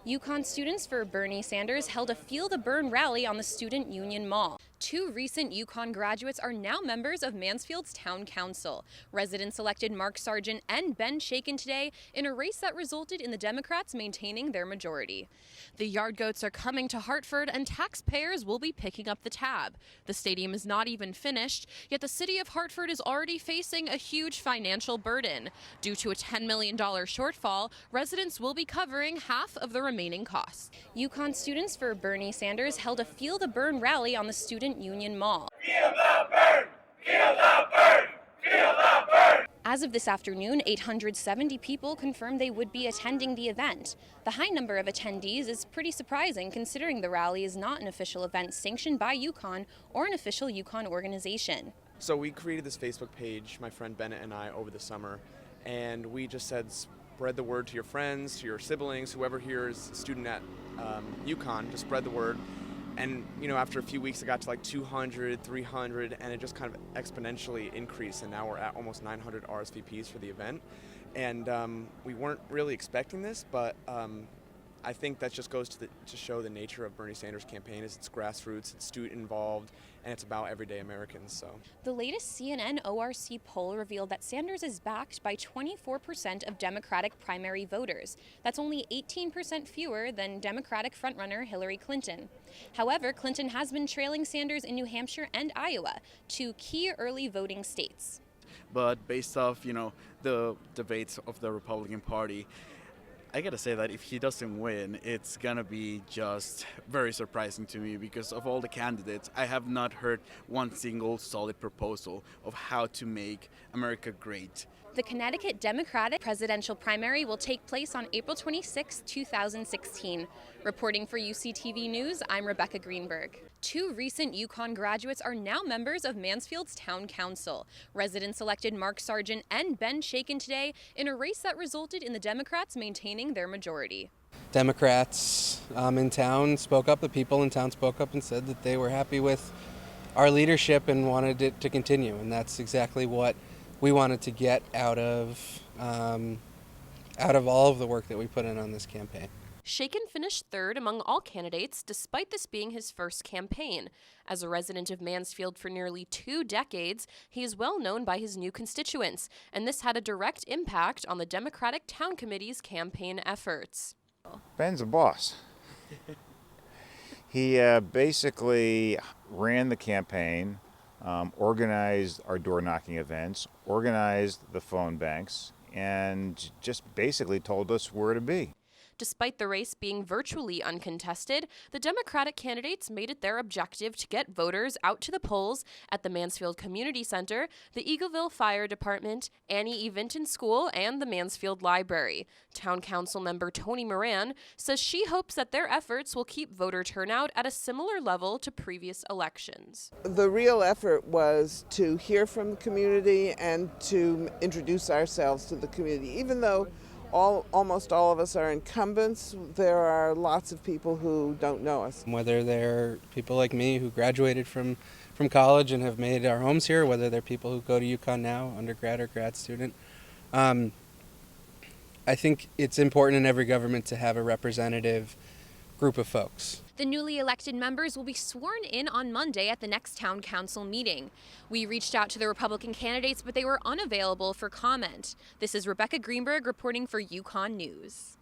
UConn students for Bernie Sanders held a Feel the Burn rally on the Student Union Mall. Two recent UConn graduates are now members of Mansfield's Town Council. Residents elected Mark Sargent and Ben Shaken today in a race that resulted in the Democrats maintaining their majority. The Yard Goats are coming to Hartford, and taxpayers will be picking up the tab. The stadium is not even finished, yet the city of Hartford is already facing a huge financial burden. Due to a $10 million shortfall, residents will be covering half of the remaining costs. UConn students for Bernie Sanders held a Feel the Burn rally on the Student Union Mall. Feel the burn! Feel the burn! Feel the burn! As of this afternoon, 870 people confirmed they would be attending the event. The high number of attendees is pretty surprising considering the rally is not an official event sanctioned by UConn or an official UConn organization. So we created this Facebook page, my friend Bennett and I, over the summer, and we just said spread the word to your friends, to your siblings, whoever here is a student at UConn, just spread the word. And, you know, after a few weeks, it got to like 200, 300, and it just kind of exponentially increased. And now we're at almost 900 RSVPs for the event. And we weren't really expecting this, but I think that just goes to show the nature of Bernie Sanders' campaign is it's grassroots, it's student involved, and it's about everyday Americans. So the latest CNN ORC poll revealed that Sanders is backed by 24% of Democratic primary voters. That's only 18% fewer than Democratic frontrunner Hillary Clinton. However, Clinton has been trailing Sanders in New Hampshire and Iowa, two key early voting states. But based off, the debates of the Republican Party, I gotta say that if he doesn't win, it's gonna be just very surprising to me because of all the candidates, I have not heard one single solid proposal of how to make America great. The Connecticut Democratic presidential primary will take place on April 26, 2016. Reporting for UCTV News, I'm Rebecca Greenberg. Two recent UConn graduates are now members of Mansfield's Town Council. Residents elected Mark Sargent and Ben Shaken today in a race that resulted in the Democrats maintaining their majority. Democrats in town spoke up, the people in town spoke up and said that they were happy with our leadership and wanted it to continue, and that's exactly what we wanted to get out of all of the work that we put in on this campaign. Shaken finished third among all candidates, despite this being his first campaign. As a resident of Mansfield for nearly 2 decades, he is well known by his new constituents, and this had a direct impact on the Democratic Town Committee's campaign efforts. Ben's a boss. He basically ran the campaign, organized our door-knocking events, organized the phone banks, and just basically told us where to be. Despite the race being virtually uncontested, the Democratic candidates made it their objective to get voters out to the polls at the Mansfield Community Center, the Eagleville Fire Department, Annie E. Vinton School, and the Mansfield Library. Town Council member Tony Moran says she hopes that their efforts will keep voter turnout at a similar level to previous elections. The real effort was to hear from the community and to introduce ourselves to the community. Even though almost all of us are incumbents, there are lots of people who don't know us. Whether they're people like me who graduated from college and have made our homes here, whether they're people who go to UConn now, undergrad or grad student. I think it's important in every government to have a representative group of folks. The newly elected members will be sworn in on Monday at the next town council meeting. We reached out to the Republican candidates, but they were unavailable for comment. This is Rebecca Greenberg reporting for UConn News.